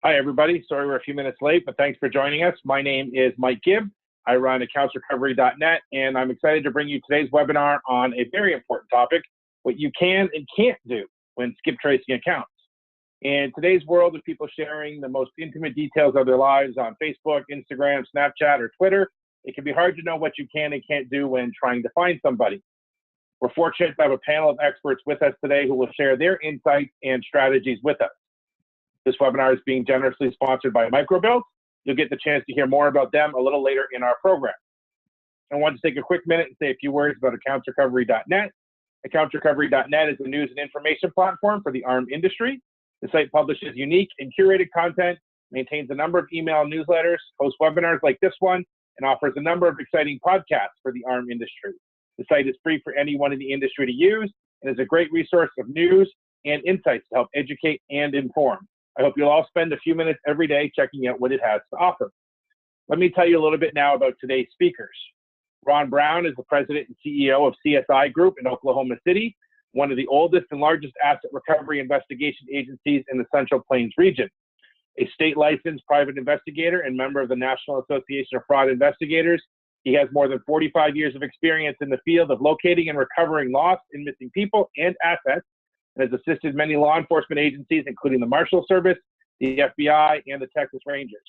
Hi, everybody. Sorry we're a few minutes late, but thanks for joining us. My name is Mike Gibb. I run accountsrecovery.net, and I'm excited to bring you today's webinar on a very important topic, what you can and can't do when skip tracing accounts. In today's world of people sharing the most intimate details of their lives on Facebook, Instagram, Snapchat, or Twitter, it can be hard to know what you can and can't do when trying to find somebody. We're fortunate to have a panel of experts with us today who will share their insights and strategies with us. This webinar is being generously sponsored by Microbuild. You'll get the chance to hear more about them a little later in our program. I want to take a quick minute and say a few words about accountsrecovery.net. Accountsrecovery.net is a news and information platform for the ARM industry. The site publishes unique and curated content, maintains a number of email newsletters, hosts webinars like this one, and offers a number of exciting podcasts for the ARM industry. The site is free for anyone in the industry to use and is a great resource of news and insights to help educate and inform. I hope you'll all spend a few minutes every day checking out what it has to offer. Let me tell you a little bit now about today's speakers. Ron Brown is the president and CEO of CSI Group in Oklahoma City, one of the oldest and largest asset recovery investigation agencies in the Central Plains region. A state-licensed private investigator and member of the National Association of Fraud Investigators, he has more than 45 years of experience in the field of locating and recovering lost and missing people and assets, and has assisted many law enforcement agencies, including the Marshal Service, the FBI, and the Texas Rangers.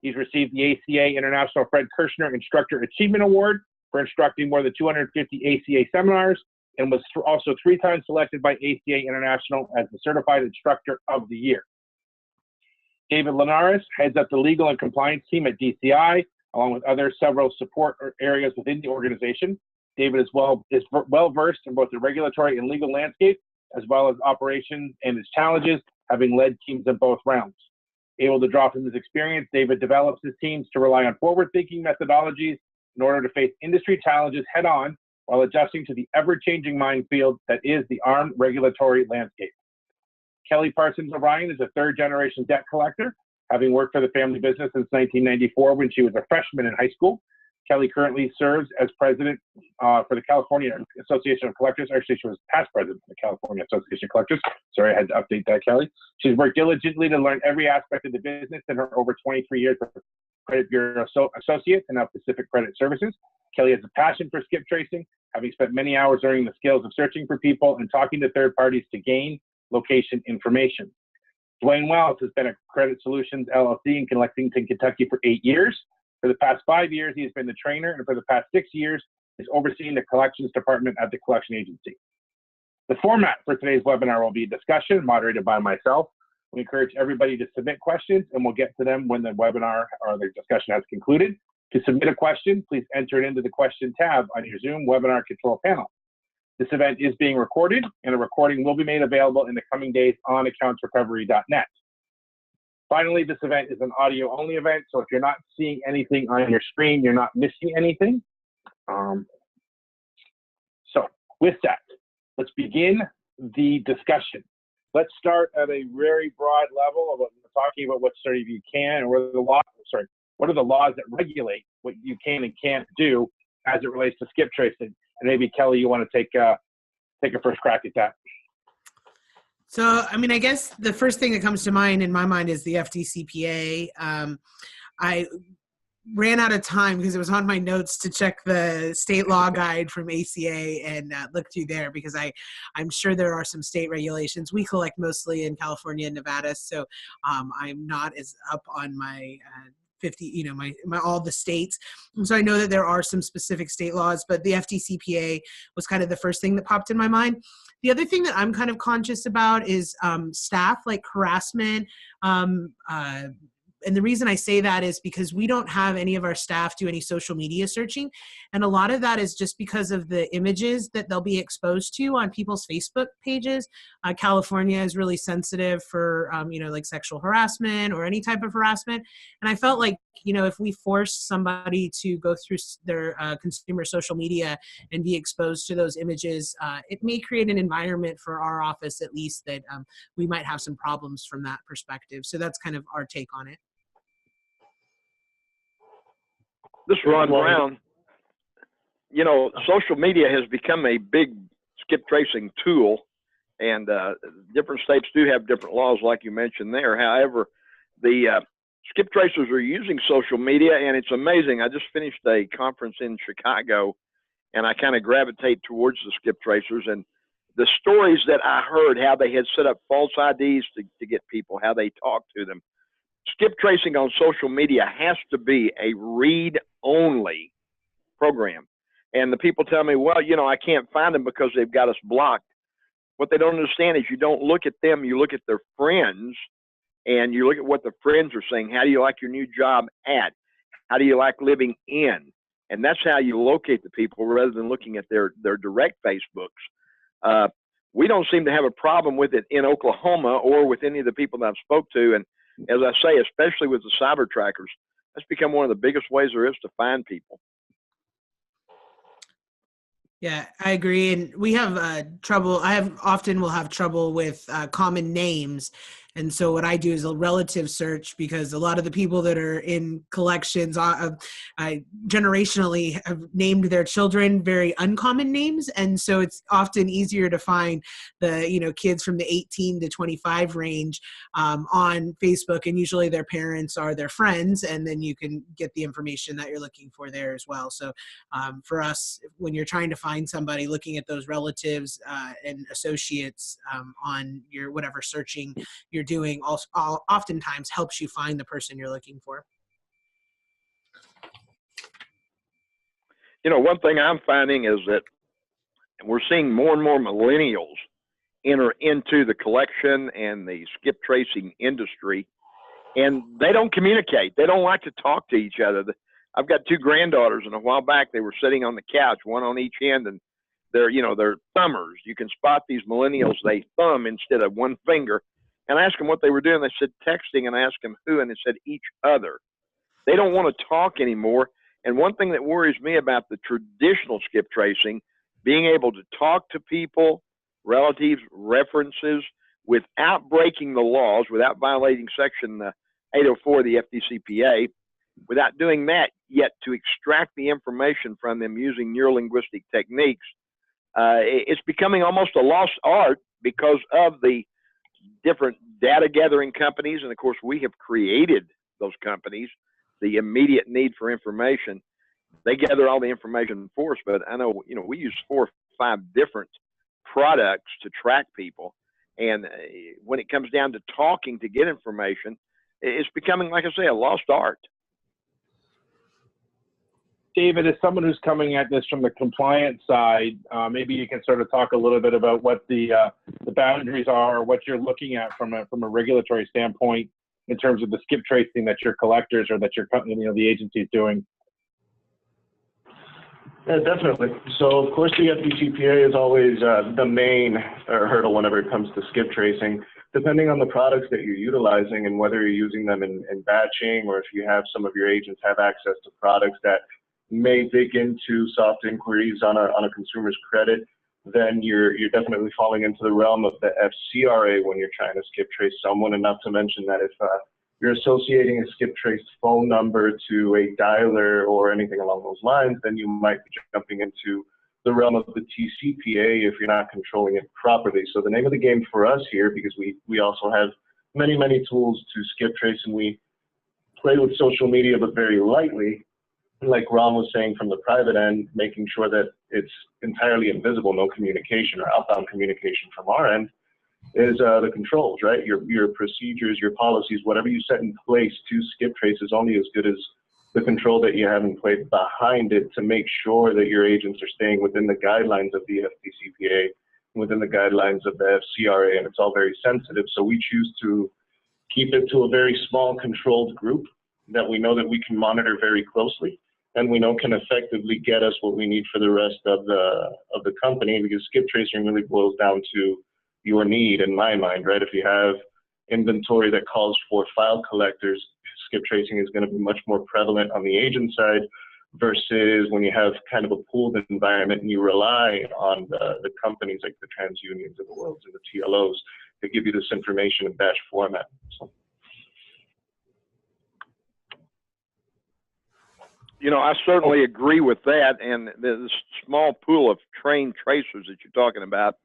He's received the ACA International Fred Kirshner Instructor Achievement Award for instructing more than 250 ACA seminars, and was also 3 times selected by ACA International as the Certified Instructor of the Year. David Linares heads up the legal and compliance team at DCI, along with several support areas within the organization. David is well-versed in both the regulatory and legal landscape, as well as operations and its challenges, having led teams in both realms. Able to draw from his experience, David develops his teams to rely on forward-thinking methodologies in order to face industry challenges head-on while adjusting to the ever-changing minefield that is the ARM regulatory landscape. Kelly Parsons O'Brien is a third-generation debt collector, having worked for the family business since 1994 when she was a freshman in high school. Kelly currently serves as president for the California Association of Collectors. Actually, she was past president of the California Association of Collectors. Sorry, I had to update that, Kelly. She's worked diligently to learn every aspect of the business in her over 23 years of Credit Bureau Associates and now Pacific Credit Services. Kelly has a passion for skip tracing, having spent many hours learning the skills of searching for people and talking to third parties to gain location information. Dwayne Wells has been at Credit Solutions LLC in Lexington, Kentucky for 8 years. For the past 5 years, he has been the trainer, and for the past 6 years, is overseeing the collections department at the collection agency. The format for today's webinar will be a discussion moderated by myself. We encourage everybody to submit questions, and we'll get to them when the webinar or the discussion has concluded. To submit a question, please enter it into the question tab on your Zoom webinar control panel. This event is being recorded, and a recording will be made available in the coming days on accountsrecovery.net. Finally, this event is an audio-only event, so if you're not seeing anything on your screen, you're not missing anything. So with that, let's begin the discussion. Let's start at a very broad level of talking about what sort of you can, and what are the laws that regulate what you can and can't do as it relates to skip tracing. And maybe Kelly, you want to take a first crack at that. So, I mean, I guess the first thing that comes to mind in my mind is the FDCPA. I ran out of time because it was on my notes to check the state law guide from ACA and look through there, because I'm sure there are some state regulations. We collect mostly in California and Nevada, so I'm not as up on my 50, my all the states. And so I know that there are some specific state laws, but the FDCPA was kind of the first thing that popped in my mind. The other thing that I'm kind of conscious about is staff, like harassment. And the reason I say that is because we don't have any of our staff do any social media searching. And a lot of that is just because of the images that they'll be exposed to on people's Facebook pages. California is really sensitive for, like sexual harassment or any type of harassment. And I felt like, if we force somebody to go through their consumer social media and be exposed to those images, it may create an environment for our office, at least, that we might have some problems from that perspective. So that's kind of our take on it. This is Ron Brown. Social media has become a big skip tracing tool, and different states do have different laws, like you mentioned there. However, the skip tracers are using social media, and it's amazing. I just finished a conference in Chicago, and I kind of gravitate towards the skip tracers, and the stories that I heard, how they had set up false IDs to get people, how they talk to them. Skip tracing on social media has to be a read-only program. And the people tell me, well, you know, I can't find them because they've got us blocked. What they don't understand is you don't look at them, you look at their friends, and you look at what the friends are saying. How do you like your new job at? How do you like living in? And that's how you locate the people rather than looking at their direct Facebooks. We don't seem to have a problem with it in Oklahoma or with any of the people that I've spoke to. And as I say, especially with the cyber trackers, that's become one of the biggest ways there is to find people. Yeah, I agree. And we have trouble. Often will have trouble with common names. And so what I do is a relative search, because a lot of the people that are in collections generationally have named their children very uncommon names. And so it's often easier to find the, you know, kids from the 18 to 25 range on Facebook. And usually their parents are their friends. And then you can get the information that you're looking for there as well. So for us, when you're trying to find somebody, looking at those relatives and associates on your whatever searching you're doing oftentimes helps you find the person you're looking for. You know, one thing I'm finding is that we're seeing more and more millennials enter into the collection and the skip tracing industry, and they don't communicate. They don't like to talk to each other. I've got two granddaughters, and a while back they were sitting on the couch, one on each end, and they're thumbers. You can spot these millennials, they thumb instead of one finger. And I asked them what they were doing. They said texting, and I asked them who, and they said each other. They don't want to talk anymore. And one thing that worries me about the traditional skip tracing, being able to talk to people, relatives, references, without breaking the laws, without violating Section 804 of the FDCPA, without doing that, yet to extract the information from them using neurolinguistic techniques, it's becoming almost a lost art because of the different data gathering companies. And of course, we have created those companies, the immediate need for information. They gather all the information for us, but I know, you know, we use 4 or 5 different products to track people. And when it comes down to talking to get information, it's becoming, like I say, a lost art. David, as someone who's coming at this from the compliance side, maybe you can sort of talk a little bit about what the boundaries are, or what you're looking at from a regulatory standpoint in terms of the skip tracing that your collectors or that your company, you know, the agency is doing. Yeah, definitely. So, of course, the FDCPA is always the main hurdle whenever it comes to skip tracing. Depending on the products that you're utilizing and whether you're using them in batching, or if you have some of your agents have access to products that may dig into soft inquiries on a consumer's credit, then you're definitely falling into the realm of the FCRA when you're trying to skip trace someone. And not to mention that if you're associating a skip trace phone number to a dialer or anything along those lines, then you might be jumping into the realm of the TCPA if you're not controlling it properly. So the name of the game for us here, because we also have many tools to skip trace, and we play with social media but very lightly, like Ron was saying, from the private end, making sure that it's entirely invisible, no communication or outbound communication from our end, is the controls, right? Your procedures, your policies, whatever you set in place to skip trace is only as good as the control that you have in place behind it to make sure that your agents are staying within the guidelines of the FDCPA, within the guidelines of the FCRA, and it's all very sensitive. So we choose to keep it to a very small controlled group that we know that we can monitor very closely, and we know can effectively get us what we need for the rest of the company, because skip tracing really boils down to your need, in my mind, right? If you have inventory that calls for file collectors, skip tracing is going to be much more prevalent on the agent side versus when you have kind of a pooled environment and you rely on the companies like the TransUnions of the world and the TLOs to give you this information in batch format. So. You know, I certainly agree with that. And the small pool of trained tracers that you're talking about,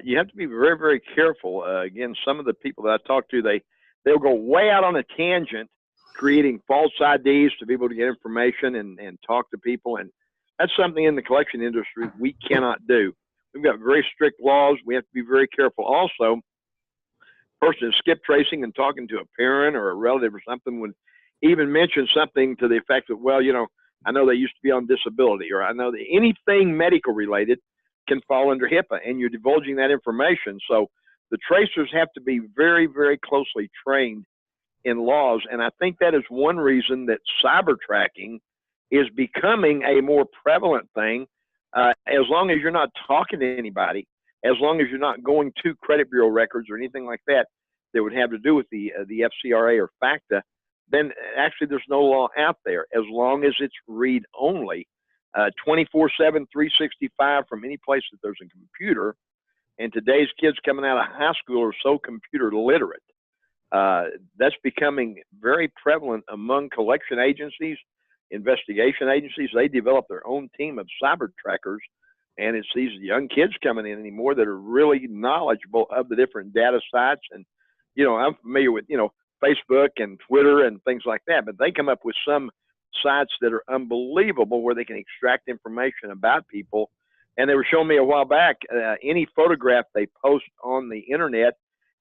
you have to be very, very careful. Again, some of the people that I talk to, they'll go way out on a tangent, creating false IDs to be able to get information and talk to people. And that's something in the collection industry we cannot do. We've got very strict laws. We have to be very careful. Also, person is skip tracing and talking to a parent or a relative or something would even mention something to the effect of, well, I know they used to be on disability, or I know that anything medical related can fall under HIPAA, and you're divulging that information. So the tracers have to be very, very closely trained in laws. And I think that is one reason that cyber tracking is becoming a more prevalent thing. As long as you're not talking to anybody, as long as you're not going to credit bureau records or anything like that that would have to do with the FCRA or FACTA, then actually there's no law out there, as long as it's read only, 24/7, 365 from any place that there's a computer. And today's kids coming out of high school are so computer literate. That's becoming very prevalent among collection agencies, investigation agencies. They develop their own team of cyber trackers, and it's these young kids coming in anymore that are really knowledgeable of the different data sites. And, I'm familiar with, Facebook and Twitter and things like that, but they come up with some sites that are unbelievable where they can extract information about people. And they were showing me a while back, any photograph they post on the internet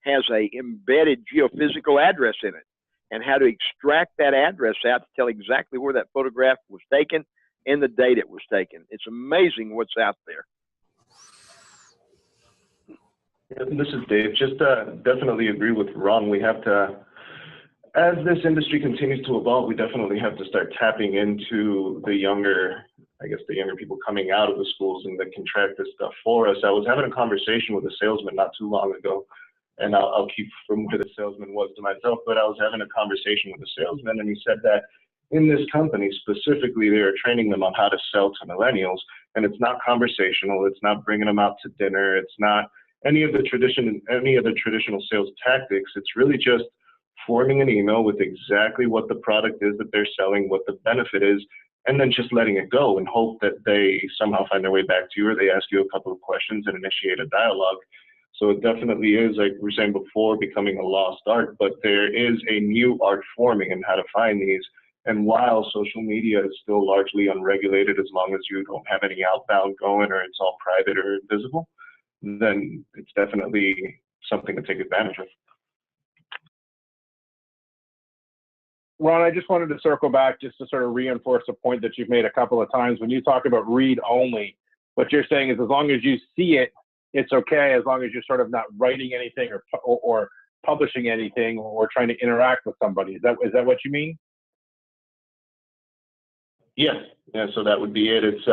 has a embedded geophysical address in it, and how to extract that address out to tell exactly where that photograph was taken and the date it was taken. It's amazing what's out there. This is Dave. Just definitely agree with Ron. We have to, as this industry continues to evolve, we definitely have to start tapping into the younger people coming out of the schools and that can track this stuff for us. I was having a conversation with a salesman not too long ago, and I'll keep from where the salesman was to myself, but I was having a conversation with a salesman, and he said that in this company specifically, they are training them on how to sell to millennials, and it's not conversational, it's not bringing them out to dinner, it's not any of the traditional sales tactics. It's really just forming an email with exactly what the product is that they're selling, what the benefit is, and then just letting it go and hope that they somehow find their way back to you, or they ask you a couple of questions and initiate a dialogue. So it definitely is, like we were saying before, becoming a lost art, but there is a new art forming in how to find these. And while social media is still largely unregulated, as long as you don't have any outbound going or it's all private or visible, then it's definitely something to take advantage of. Ron, I just wanted to circle back just to sort of reinforce a point that you've made a couple of times. When you talk about read only, what you're saying is as long as you see it, it's okay, as long as you're sort of not writing anything or publishing anything or trying to interact with somebody. Is that what you mean? Yes. Yeah, so that would be it. It's,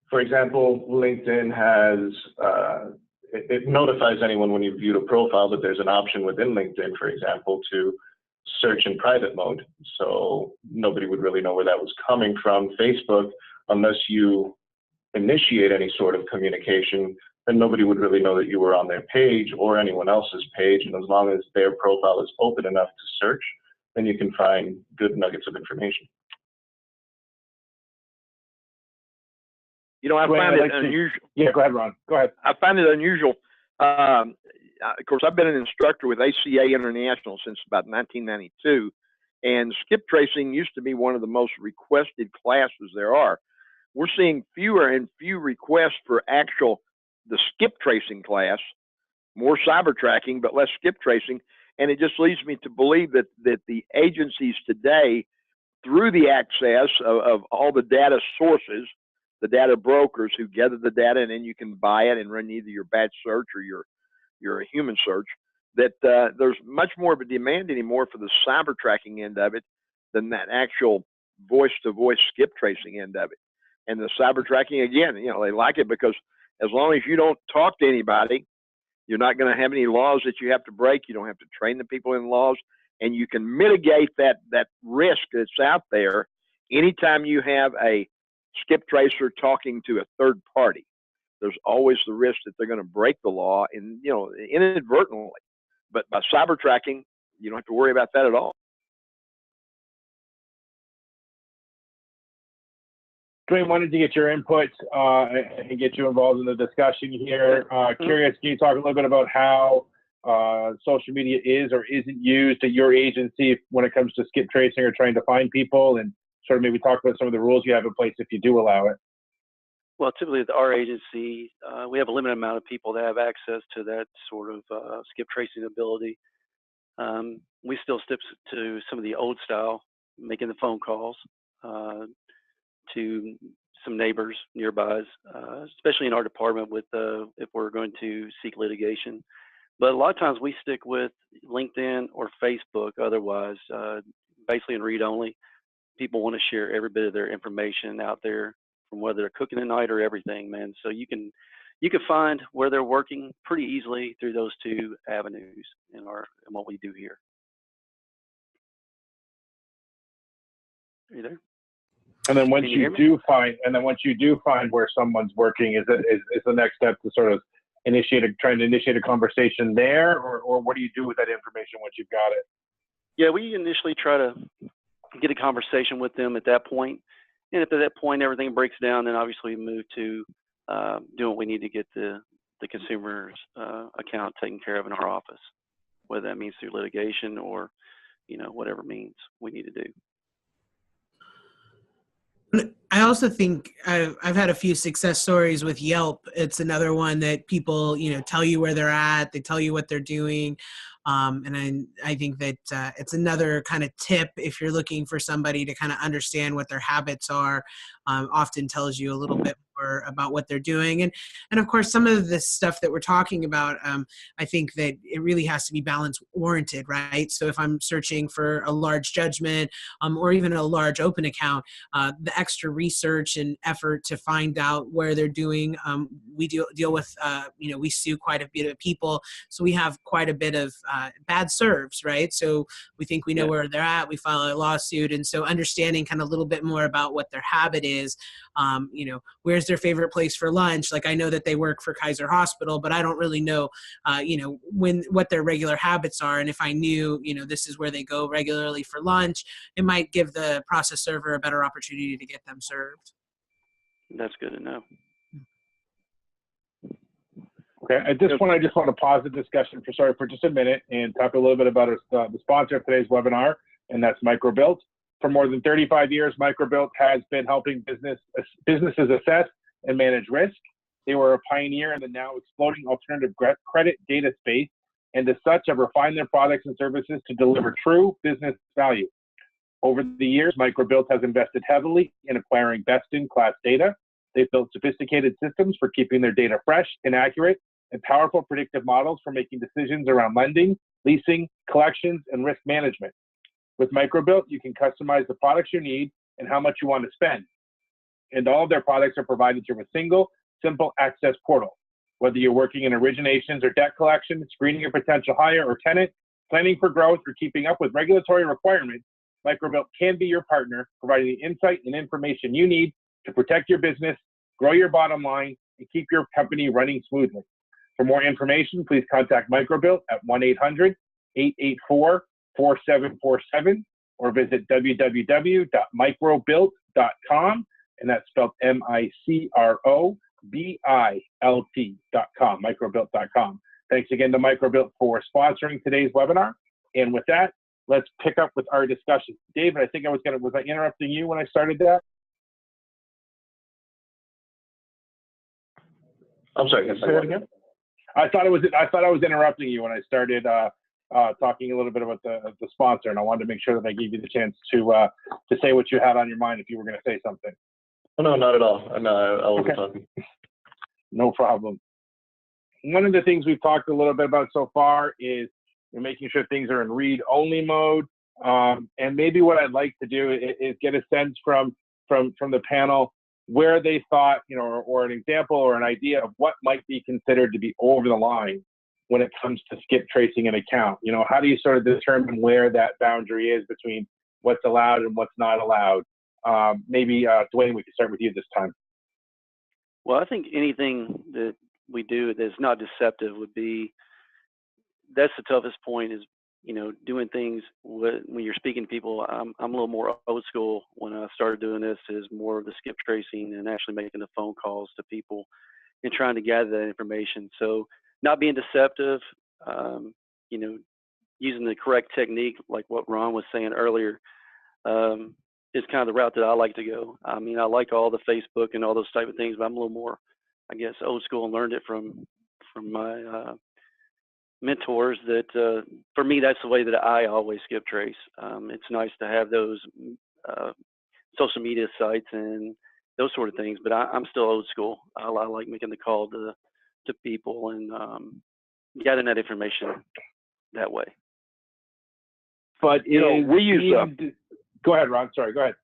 for example, LinkedIn has, it notifies anyone when you view a profile that there's an option within LinkedIn, for example, to search in private mode. So nobody would really know where that was coming from. Facebook, unless you initiate any sort of communication, then nobody would really know that you were on their page or anyone else's page. And as long as their profile is open enough to search, then you can find good nuggets of information. I find it unusual. Yeah, go ahead, Ron. Go ahead. I find it unusual. Of course, I've been an instructor with ACA International since about 1992, and skip tracing used to be one of the most requested classes there are. We're seeing fewer and fewer requests for the skip tracing class, more cyber tracking, but less skip tracing. And it just leads me to believe that the agencies today, through the access of all the data sources, the data brokers who gather the data, and then you can buy it and run either your batch search or your human search, that there's much more of a demand anymore for the cyber tracking end of it than that actual voice-to-voice skip tracing end of it. And the cyber tracking, again, they like it because as long as you don't talk to anybody, you're not going to have any laws that you have to break. You don't have to train the people in laws, and you can mitigate that risk that's out there anytime you have a skip tracer talking to a third party. There's always the risk that they're going to break the law inadvertently. But by cyber tracking, you don't have to worry about that at all. Dwayne, wanted to get your input and get you involved in the discussion here. Curious, can you talk a little bit about how social media is or isn't used at your agency when it comes to skip tracing or trying to find people, and sort of maybe talk about some of the rules you have in place if you do allow it. Well, typically with our agency, we have a limited amount of people that have access to that sort of skip tracing ability. We still stick to some of the old style, making the phone calls to some neighbors nearby, especially in our department with if we're going to seek litigation. But a lot of times we stick with LinkedIn or Facebook otherwise, basically in read-only. People want to share every bit of their information out there, from whether they're cooking at night or everything, man. So you can find where they're working pretty easily through those two avenues in what we do here. Are you there? And then once you do find where someone's working, is the next step to sort of trying to initiate a conversation there, or what do you do with that information once you've got it? Yeah, we initially try to get a conversation with them at that point. And if at that point everything breaks down, then obviously we move to doing what we need to get the consumer's account taken care of in our office, whether that means through litigation or, whatever means we need to do. I also think I've had a few success stories with Yelp. It's another one that people, tell you where they're at, they tell you what they're doing. And I think that it's another kind of tip if you're looking for somebody to kind of understand what their habits are. Often tells you a little bit more about what they're doing. And of course, some of this stuff that we're talking about, I think that it really has to be balance oriented, right? So if I'm searching for a large judgment or even a large open account, the extra research and effort to find out where they're doing, we deal with, we sue quite a bit of people. So we have quite a bit of bad serves, right? So we think we know where they're at, we file a lawsuit. And so understanding kind of a little bit more about what their habit is, where's their favorite place for lunch? Like I know that they work for Kaiser Hospital, but I don't really know, what their regular habits are. And if I knew, this is where they go regularly for lunch, it might give the process server a better opportunity to get them served. That's good to know. Okay, at this point, I just want to pause the discussion for just a minute and talk a little bit about the sponsor of today's webinar, and that's Microbuilt. For more than 35 years, Microbuilt has been helping businesses assess and manage risk. They were a pioneer in the now exploding alternative credit data space, and as such have refined their products and services to deliver true business value. Over the years, Microbuilt has invested heavily in acquiring best-in-class data. They've built sophisticated systems for keeping their data fresh and accurate, and powerful predictive models for making decisions around lending, leasing, collections, and risk management. With Microbuilt, you can customize the products you need and how much you want to spend. And all of their products are provided through a single, simple access portal. Whether you're working in originations or debt collection, screening a potential hire or tenant, planning for growth, or keeping up with regulatory requirements, Microbuilt can be your partner, providing the insight and information you need to protect your business, grow your bottom line, and keep your company running smoothly. For more information, please contact Microbuilt at 1-800-884-4747 or visit www.microbuilt.com, and that's spelled MICROBILT.com, microbuilt.com. Thanks again to Microbuilt for sponsoring today's webinar. And with that, let's pick up with our discussion. David, I think was I interrupting you when I started that? I'm sorry, can you say that again? I thought I was interrupting you when I started talking a little bit about the sponsor, and I wanted to make sure that I gave you the chance to say what you had on your mind if you were going to say something. Oh, no, not at all. No, I wasn't talking. No problem. One of the things we've talked a little bit about so far is making sure things are in read-only mode. And maybe what I'd like to do is get a sense from the panel where they thought, or an example or an idea of what might be considered to be over the line when it comes to skip tracing an account. How do you sort of determine where that boundary is between what's allowed and what's not allowed? Maybe, Dwayne, we can start with you this time. Well, I think anything that we do that's not deceptive that's the toughest point is, doing things when you're speaking to people. I'm a little more old school. When I started doing this, is more of the skip tracing and actually making the phone calls to people and trying to gather that information. So not being deceptive, you know, using the correct technique, like what Ron was saying earlier, is kind of the route that I like to go. I mean, I like all the Facebook and all those type of things, but I'm a little more, I guess, old school and learned it from my mentors. That for me, that's the way that I always skip trace. It's nice to have those social media sites and those sort of things, but I'm still old school. I like making the call to people and gathering that information that way. But You know, we use go ahead, Ron. Sorry, go ahead.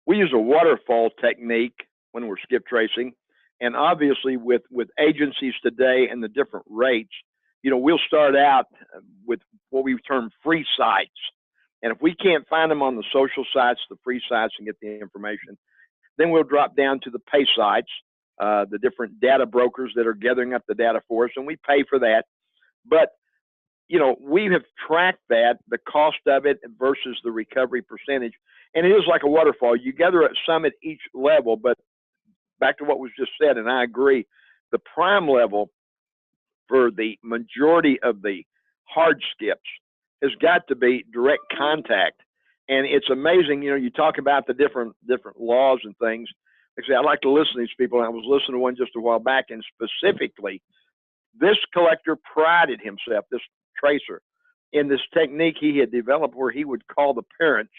we use a waterfall technique when we're skip tracing, and obviously with agencies today and the different rates, you know, we'll start out with what we term free sites, and if we can't find them on the social sites, the free sites, and get the information, then we'll drop down to the pay sites, the different data brokers that are gathering up the data for us, and we pay for that. But you know, we have tracked that, the cost of it versus the recovery percentage. And it is like a waterfall. You gather some at each level, but back to what was just said, and I agree, the prime level for the majority of the hard skips has got to be direct contact. And it's amazing, you know, you talk about the different laws and things. Actually, I like to listen to these people, and I was listening to one just a while back, and specifically, this collector prided himself, this tracer, in this technique he had developed where he would call the parents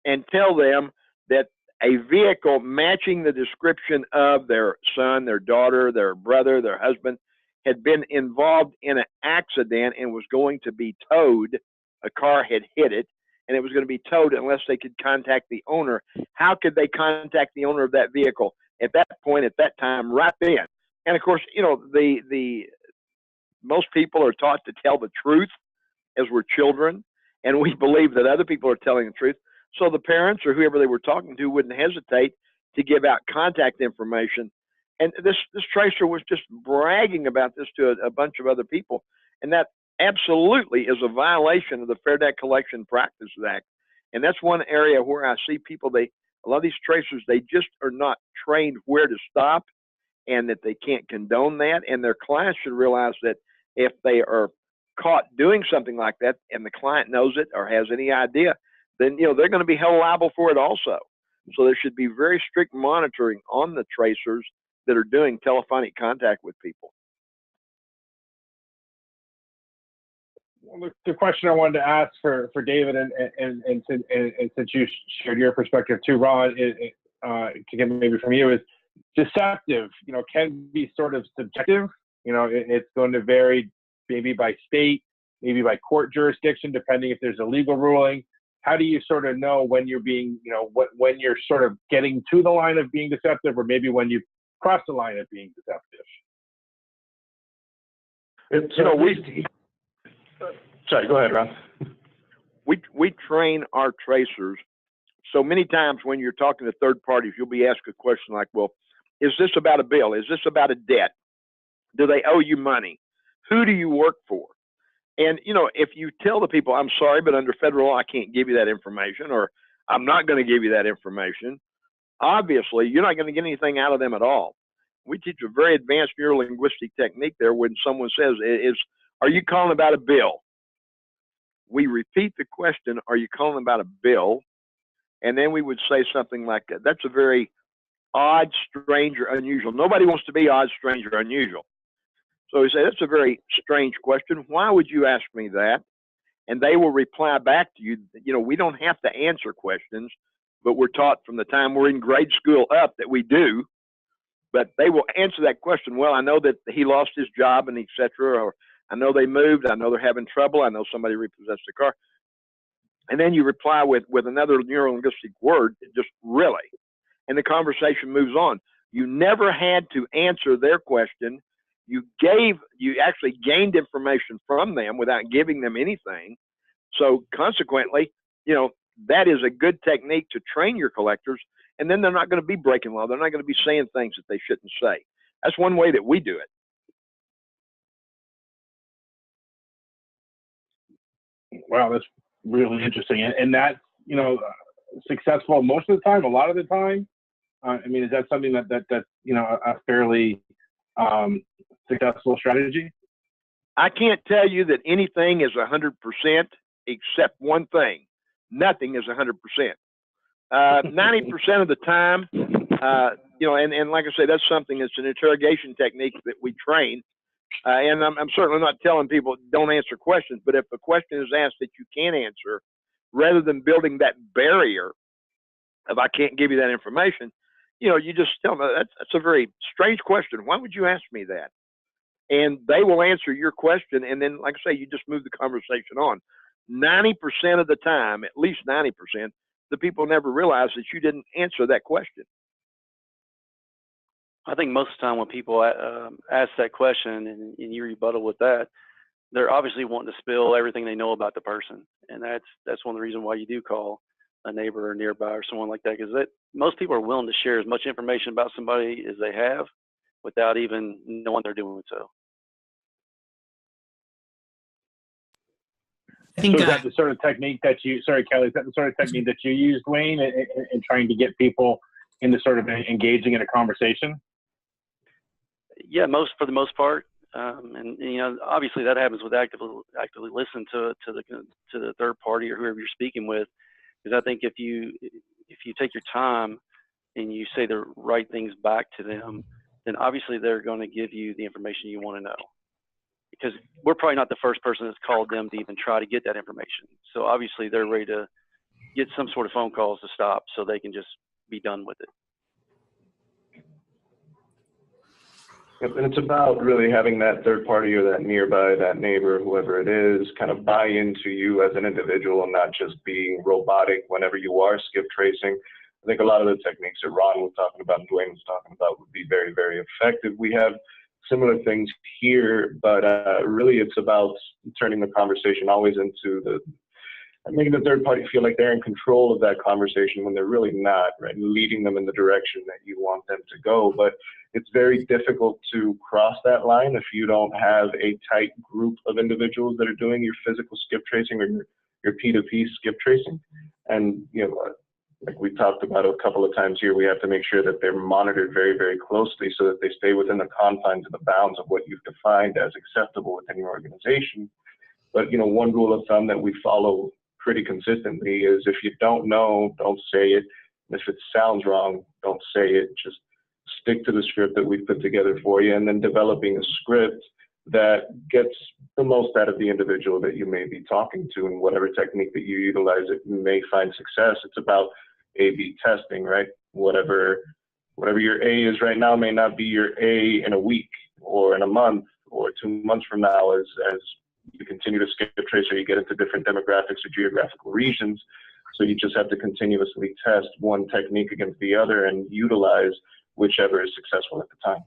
and tell them that a vehicle matching the description of their son, their daughter, their brother, their husband had been involved in an accident and was going to be towed. A car had hit it, and it was going to be towed unless they could contact the owner. How could they contact the owner of that vehicle at that point, at that time, right then? And of course, you know, the most people are taught to tell the truth as we're children, and we believe that other people are telling the truth. So the parents or whoever they were talking to wouldn't hesitate to give out contact information. And this tracer was just bragging about this to a bunch of other people, and that absolutely is a violation of the Fair Debt Collection Practices Act. And that's one area where I see people, a lot of these tracers, they just are not trained where to stop, and that they can't condone that. And their clients should realize that if they are caught doing something like that and the client knows it or has any idea, then, you know, they're going to be held liable for it also. So there should be very strict monitoring on the tracers that are doing telephonic contact with people. Well, the question I wanted to ask for David, and since you shared your perspective too, Ron, to get maybe from you, is deceptive, you know, can be sort of subjective. You know, it's going to vary maybe by state, maybe by court jurisdiction, depending if there's a legal ruling. How do you sort of know when you're being, you know, when you're sort of getting to the line of being deceptive, or maybe when you cross the line of being deceptive? You know, sorry, go ahead, Ron. We train our tracers. So many times when you're talking to third parties, you'll be asked a question like, well, is this about a bill? Is this about a debt? Do they owe you money? Who do you work for? And, you know, if you tell the people, I'm sorry, but under federal law, I can't give you that information, or I'm not going to give you that information, obviously, you're not going to get anything out of them at all. We teach a very advanced neurolinguistic technique there when someone says, are you calling about a bill? We repeat the question, are you calling about a bill? And then we would say something like, that's a very odd, strange, or unusual. Nobody wants to be odd, strange, or unusual. So we say, that's a very strange question. Why would you ask me that? And they will reply back to you, you know, we don't have to answer questions, but we're taught from the time we're in grade school up that we do. But they will answer that question. Well, I know that he lost his job and et cetera, or I know they moved, I know they're having trouble, I know somebody repossessed the car. And then you reply with another neurolinguistic word, just really. And the conversation moves on. You never had to answer their question. You actually gained information from them without giving them anything. So consequently, you know, that is a good technique to train your collectors, and then they're not going to be breaking law. They're not going to be saying things that they shouldn't say. That's one way that we do it. Wow, that's really interesting. And that's, you know, successful most of the time, a lot of the time. I mean, is that something that's, you know, a fairly successful strategy? I can't tell you that anything is 100% except one thing. Nothing is 100%. 90% of the time, and like I say, that's something that's an interrogation technique that we train. And I'm certainly not telling people don't answer questions, but if a question is asked that you can answer, rather than building that barrier of I can't give you that information, you just tell them that's a very strange question. Why would you ask me that? And they will answer your question, and then, like I say, you just move the conversation on. 90% of the time, at least 90%, the people never realize that you didn't answer that question. I think most of the time when people ask that question and you rebuttal with that, they're obviously wanting to spill everything they know about the person, and that's one of the reasons why you do call a neighbor or nearby or someone like that, because most people are willing to share as much information about somebody as they have without even knowing they're doing so. I think so is that the sort of technique that you, sorry, Kelly, is that the sort of technique that you use, Dwayne, in trying to get people into sort of engaging in a conversation? Yeah, for the most part. And obviously that happens with actively listen to the third party or whoever you're speaking with. Because I think if you take your time and you say the right things back to them, then obviously they're going to give you the information you want to know. Because we're probably not the first person that's called them to even try to get that information. So obviously they're ready to get some sort of phone calls to stop so they can just be done with it. Yep, and it's about really having that third party or that nearby, that neighbor, whoever it is, kind of buy into you as an individual and not just being robotic whenever you are skip tracing. I think a lot of the techniques that Ron was talking about and Dwayne was talking about would be very, very effective. We have similar things here, but really it's about turning the conversation always into making the third party feel like they're in control of that conversation when they're really not, right? Leading them in the direction that you want them to go. But it's very difficult to cross that line if you don't have a tight group of individuals that are doing your physical skip tracing or your P2P skip tracing. And, like we talked about a couple of times here, we have to make sure that they're monitored very, very closely so that they stay within the confines of the bounds of what you've defined as acceptable within your organization. But, one rule of thumb that we follow pretty consistently is if you don't know, don't say it. And if it sounds wrong, don't say it. Just stick to the script that we've put together for you, and then developing a script that gets the most out of the individual that you may be talking to, and whatever technique that you utilize, it may find success. It's about A/B testing, right? Whatever your A is right now may not be your A in a week or in a month or 2 months from now as you continue to skip trace or you get into different demographics or geographical regions. So you just have to continuously test one technique against the other and utilize whichever is successful at the time.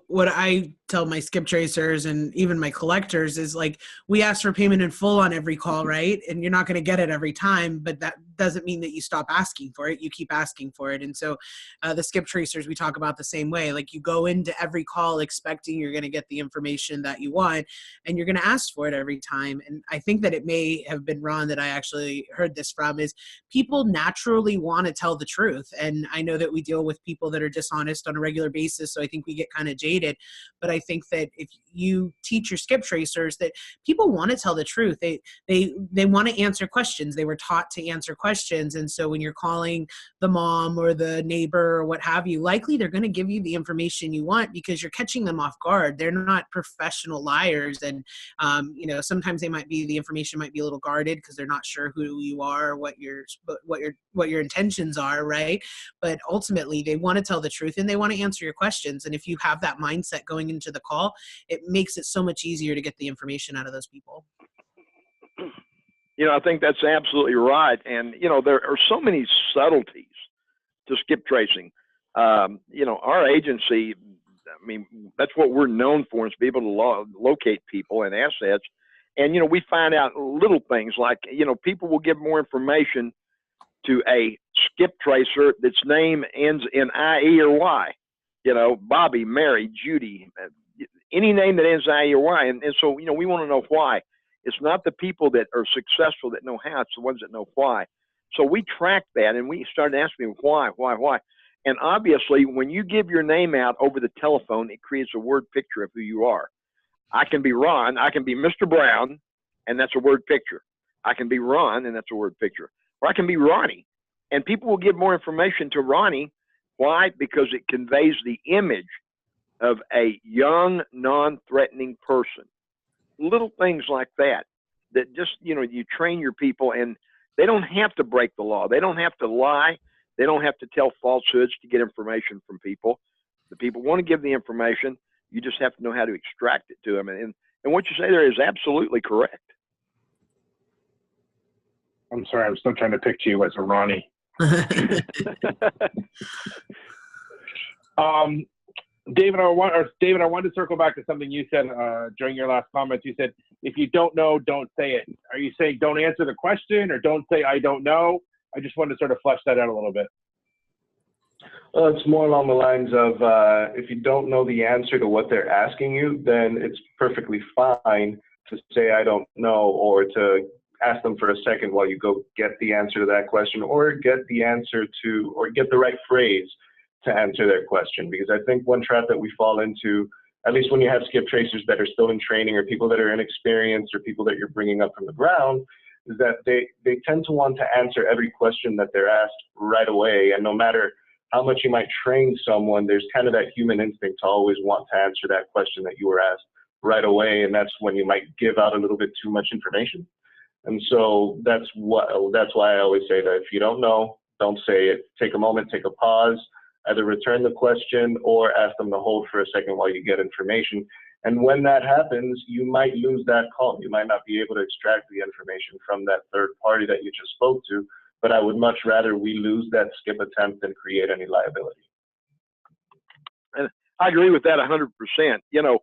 What I tell my skip tracers and even my collectors is, like, we ask for payment in full on every call, right? And you're not going to get it every time, but that doesn't mean that you stop asking for it. You keep asking for it. And so the skip tracers, we talk about the same way. Like, you go into every call expecting you're going to get the information that you want, and you're going to ask for it every time. And I think that it may have been Ron that I actually heard this from, is people naturally want to tell the truth. And I know that we deal with people that are dishonest on a regular basis, so I think we get kind of jaded. But I think that if you teach your skip tracers that people want to tell the truth, they want to answer questions. They were taught to answer questions. And so when you're calling the mom or the neighbor or what have you, likely they're going to give you the information you want because you're catching them off guard. They're not professional liars. And, sometimes the information might be a little guarded because they're not sure who you are or what your intentions are, right? But ultimately they want to tell the truth and they want to answer your questions. And if you have that mindset going into the call, it makes it so much easier to get the information out of those people. I think that's absolutely right. And, there are so many subtleties to skip tracing. Our agency, that's what we're known for, is be able to locate people and assets. And, we find out little things like, people will give more information to a skip tracer that's name ends in IE or Y. Bobby, Mary, Judy, any name that ends in IE or Y. And so, we want to know why. It's not the people that are successful that know how, it's the ones that know why. So we track that and we started asking why. And obviously, when you give your name out over the telephone, it creates a word picture of who you are. I can be Ron, I can be Mr. Brown, and that's a word picture. I can be Ron, and that's a word picture. Or I can be Ronnie, and people will give more information to Ronnie. Why? Because it conveys the image of a young, non-threatening person. Little things like that, that just, you train your people, and they don't have to break the law. They don't have to lie. They don't have to tell falsehoods to get information from people. The people want to give the information. You just have to know how to extract it to them. And what you say there is absolutely correct. I'm sorry, I'm still trying to picture you as a Ronnie. David, I wanted to circle back to something you said during your last comments. You said, if you don't know, don't say it. Are you saying don't answer the question, or don't say I don't know? I just wanted to sort of flesh that out a little bit. Well, it's more along the lines of if you don't know the answer to what they're asking you, then it's perfectly fine to say I don't know, or to ask them for a second while you go get the answer to that question, or get the answer to, or get the right phrase to answer their question. Because I think one trap that we fall into, at least when you have skip tracers that are still in training, or people that are inexperienced, or people that you're bringing up from the ground, is that they tend to want to answer every question that they're asked right away. And no matter how much you might train someone, there's kind of that human instinct to always want to answer that question that you were asked right away. And that's when you might give out a little bit too much information. And so that's why I always say that if you don't know, don't say it. Take a moment, take a pause, either return the question or ask them to hold for a second while you get information. And when that happens, you might lose that call. You might not be able to extract the information from that third party that you just spoke to. But I would much rather we lose that skip attempt than create any liability. And I agree with that 100%.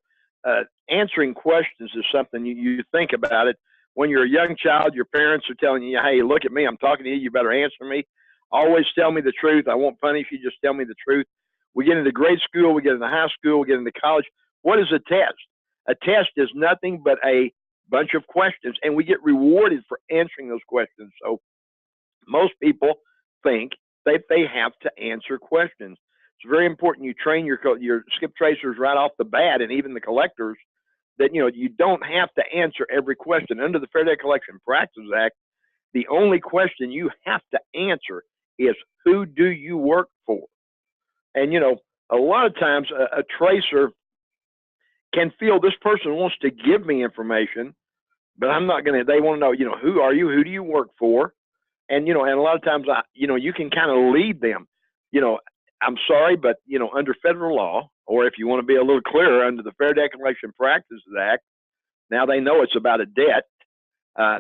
Answering questions is something you think about it. When you're a young child, your parents are telling you, hey, look at me, I'm talking to you, you better answer me. Always tell me the truth. I won't punish you, just tell me the truth. We get into grade school, we get into high school, we get into college. What is a test? A test is nothing but a bunch of questions, and we get rewarded for answering those questions. So most people think that they have to answer questions. It's very important you train your skip tracers right off the bat, and even the collectors, that you don't have to answer every question. Under the Fair Debt Collection Practices Act, the only question you have to answer is, who do you work for? And a lot of times a tracer can feel this person wants to give me information, but I'm not going to. They want to know, who are you? Who do you work for? And and a lot of times you can kind of lead them. I'm sorry, but under federal law, or if you want to be a little clearer, under the Fair Debt Collection Practices Act, now they know it's about a debt.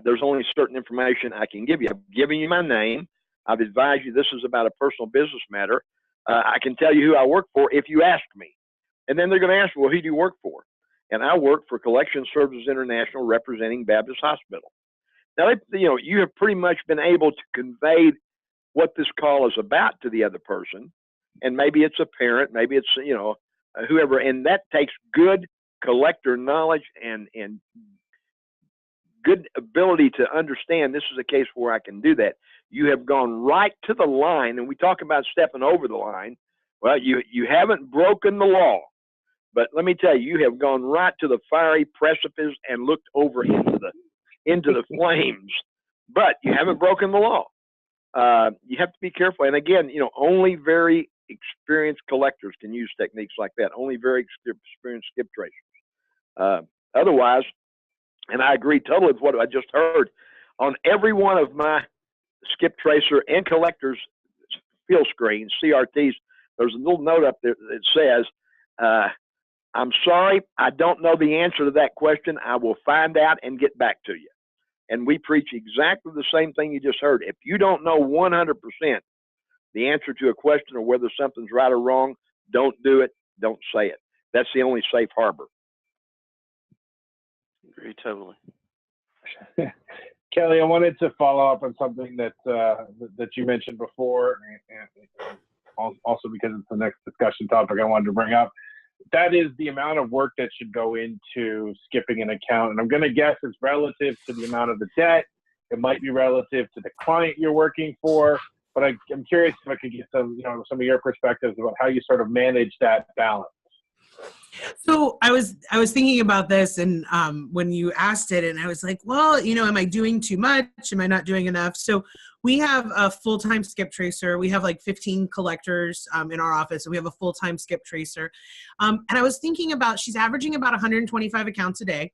There's only certain information I can give you. I've given you my name. I've advised you this is about a personal business matter. I can tell you who I work for if you ask me. And then they're going to ask, well, who do you work for? And I work for Collection Services International, representing Baptist Hospital. Now, you have pretty much been able to convey what this call is about to the other person. And maybe it's a parent, maybe it's, whoever. And that takes good collector knowledge and good ability to understand this is a case where I can do that. You have gone right to the line, and we talk about stepping over the line. Well, you haven't broken the law, but let me tell you, you have gone right to the fiery precipice and looked over into the flames, but you haven't broken the law. You have to be careful. And again, only very experienced collectors can use techniques like that. Only very experienced skip tracers. Otherwise, and I agree totally with what I just heard, on every one of my skip tracer and collectors field screens, CRTs, there's a little note up there that says, I'm sorry, I don't know the answer to that question. I will find out and get back to you. And we preach exactly the same thing you just heard. If you don't know 100% the answer to a question, or whether something's right or wrong, don't do it. Don't say it. That's the only safe harbor. Agree totally. Kelly, I wanted to follow up on something that you mentioned before, and also because it's the next discussion topic I wanted to bring up. That is the amount of work that should go into skipping an account. And I'm going to guess it's relative to the amount of the debt. It might be relative to the client you're working for. but I'm curious if I could get some of your perspectives about how you sort of manage that balance. So I was thinking about this, and when you asked it, and I was like, well, am I doing too much? Am I not doing enough? So we have a full-time skip tracer. We have like 15 collectors in our office, and we have a full-time skip tracer. And I was thinking about, she's averaging about 125 accounts a day.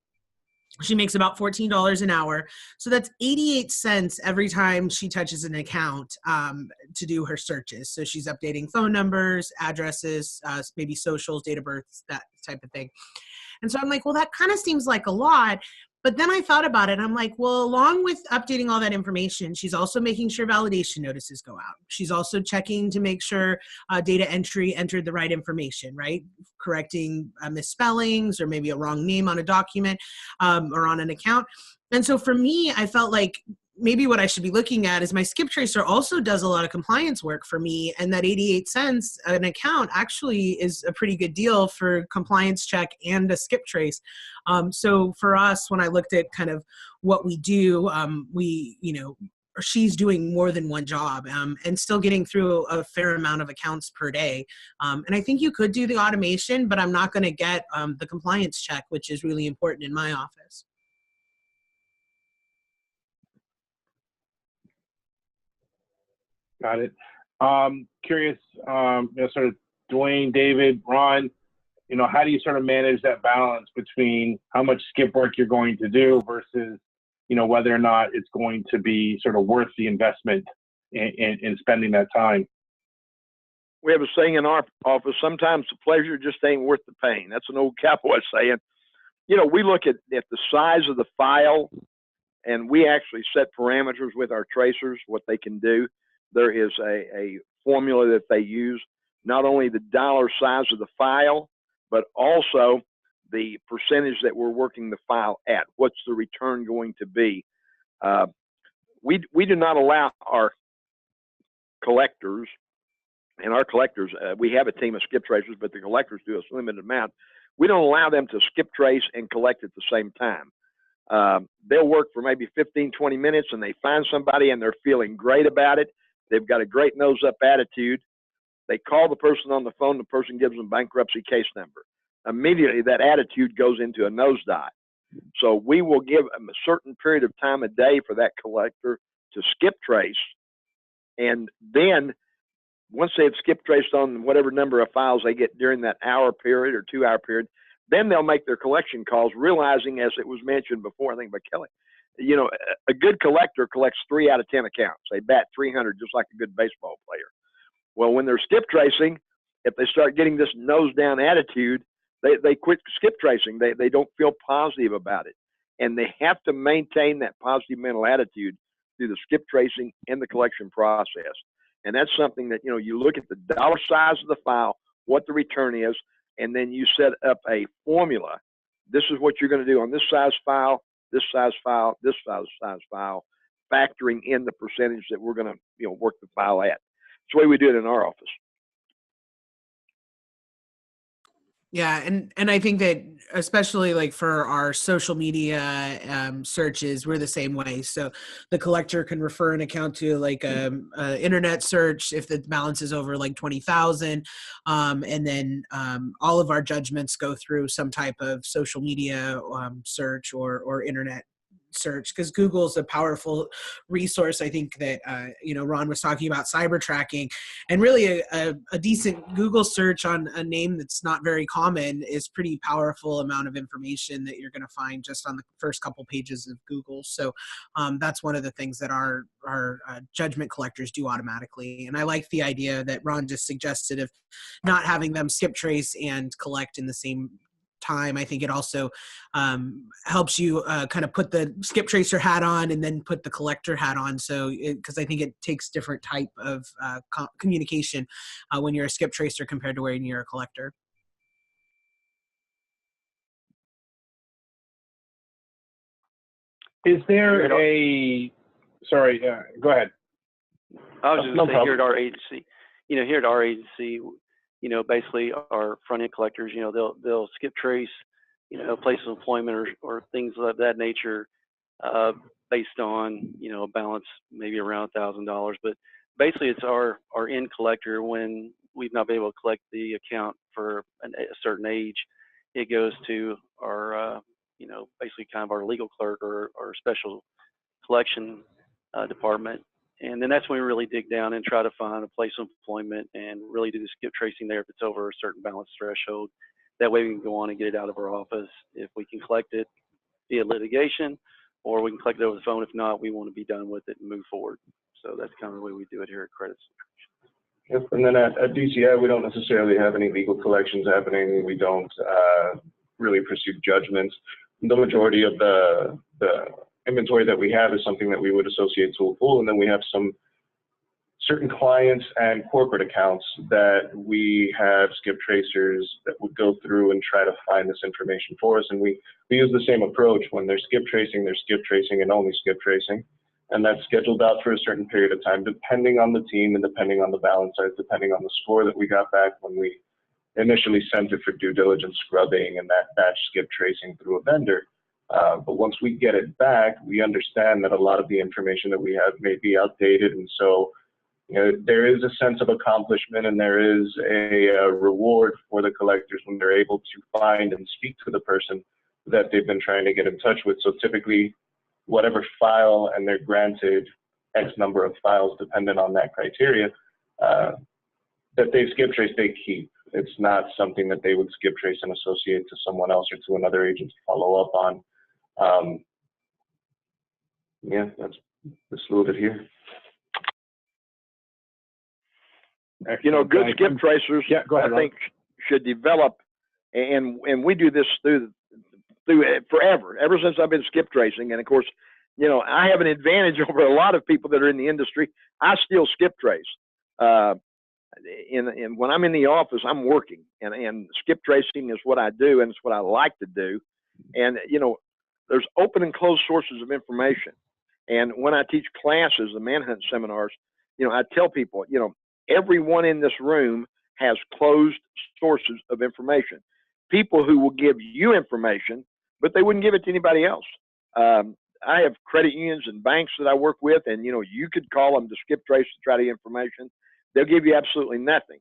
She makes about $14 an hour. So that's 88 cents every time she touches an account to do her searches. So she's updating phone numbers, addresses, maybe socials, date of birth, that type of thing. And so I'm like, well, that kind of seems like a lot. But then I thought about it. I'm like, well, along with updating all that information, she's also making sure validation notices go out. She's also checking to make sure data entry entered the right information, right? Correcting misspellings or maybe a wrong name on a document or on an account. And so for me, I felt like maybe what I should be looking at is my skip tracer also does a lot of compliance work for me, and that 88 cents an account actually is a pretty good deal for compliance check and a skip trace. So for us, when I looked at kind of what we do, she's doing more than one job and still getting through a fair amount of accounts per day. And I think you could do the automation, but I'm not going to get the compliance check, which is really important in my office. Got it. Curious, sort of Dwayne, David, Ron, how do you sort of manage that balance between how much skip work you're going to do versus, whether or not it's going to be sort of worth the investment in spending that time? We have a saying in our office, sometimes the pleasure just ain't worth the pain. That's an old cowboy saying. We look at the size of the file, and we actually set parameters with our tracers, what they can do. There is a formula that they use, not only the dollar size of the file, but also the percentage that we're working the file at. What's the return going to be? We do not allow our collectors, and our collectors, we have a team of skip tracers, but the collectors do a limited amount. We don't allow them to skip trace and collect at the same time. They'll work for maybe 15, 20 minutes, and they find somebody and they're feeling great about it. They've got a great nose up attitude. They call the person on the phone. The person gives them bankruptcy case number. Immediately, that attitude goes into a nosedive. So we will give them a certain period of time a day for that collector to skip trace. And then once they've skip traced on whatever number of files they get during that hour period or 2 hour period, then they'll make their collection calls, realizing, as it was mentioned before, I think by Kelly, a good collector collects 3 out of 10 accounts. They bat 300 just like a good baseball player. Well, when they're skip tracing, if they start getting this nose down attitude, they quit skip tracing. They don't feel positive about it. And they have to maintain that positive mental attitude through the skip tracing and the collection process. And that's something that, you look at the dollar size of the file, what the return is, and then you set up a formula. This is what you're going to do on this size file, this size file, this size file, factoring in the percentage that we're going to, work the file at. It's the way we do it in our office. Yeah, and I think that especially like for our social media searches, we're the same way. So the collector can refer an account to like a internet search if the balance is over like 20,000, and then all of our judgments go through some type of social media search or internet search, because Google's a powerful resource. I think that Ron was talking about cyber tracking, and really a decent Google search on a name that's not very common is pretty powerful amount of information that you're going to find just on the first couple pages of Google. So that's one of the things that our judgment collectors do automatically. And I like the idea that Ron just suggested of not having them skip trace and collect in the same time. I think it also helps you kind of put the skip tracer hat on and then put the collector hat on. So, because I think it takes different type of communication when you're a skip tracer compared to when you're a collector. Is there sorry, go ahead. I was just going to say, here at our agency, basically our front end collectors, they'll skip trace, places of employment or things of that nature, based on, a balance maybe around $1,000, but basically it's our end collector. When we've not been able to collect the account for a certain age, it goes to our, basically kind of our legal clerk or special collection department. And then that's when we really dig down and try to find a place of employment and really do the skip tracing there if it's over a certain balance threshold. That way we can go on and get it out of our office. If we can collect it via litigation, or we can collect it over the phone. If not, we want to be done with it and move forward. So that's kind of the way we do it here at Credit. Yep. And then at DCI, we don't necessarily have any legal collections happening. We don't really pursue judgments. The majority of the inventory that we have is something that we would associate to a pool, and then we have some certain clients and corporate accounts that we have skip tracers that would go through and try to find this information for us. And we use the same approach. When they're skip tracing and only skip tracing. And that's scheduled out for a certain period of time, depending on the team and depending on the balance size, depending on the score that we got back when we initially sent it for due diligence scrubbing and that batch skip tracing through a vendor. But once we get it back, we understand that a lot of the information that we have may be outdated. And so, there is a sense of accomplishment and there is a reward for the collectors when they're able to find and speak to the person that they've been trying to get in touch with. So typically, whatever file, and they're granted X number of files dependent on that criteria, that they skip trace, they keep. It's not something that they would skip trace and associate to someone else or to another agent to follow up on. Yeah, that's a little bit here. Excellent. Good skip tracers, go ahead, I think, should develop, and we do this through forever, ever since I've been skip tracing. And of course, I have an advantage over a lot of people that are in the industry. I still skip trace. And when I'm in the office, I'm working, and skip tracing is what I do, and it's what I like to do. And there's open and closed sources of information. And when I teach classes, the manhunt seminars, I tell people, everyone in this room has closed sources of information. People who will give you information, but they wouldn't give it to anybody else. I have credit unions and banks that I work with, and you could call them to skip trace to try the information. They'll give you absolutely nothing.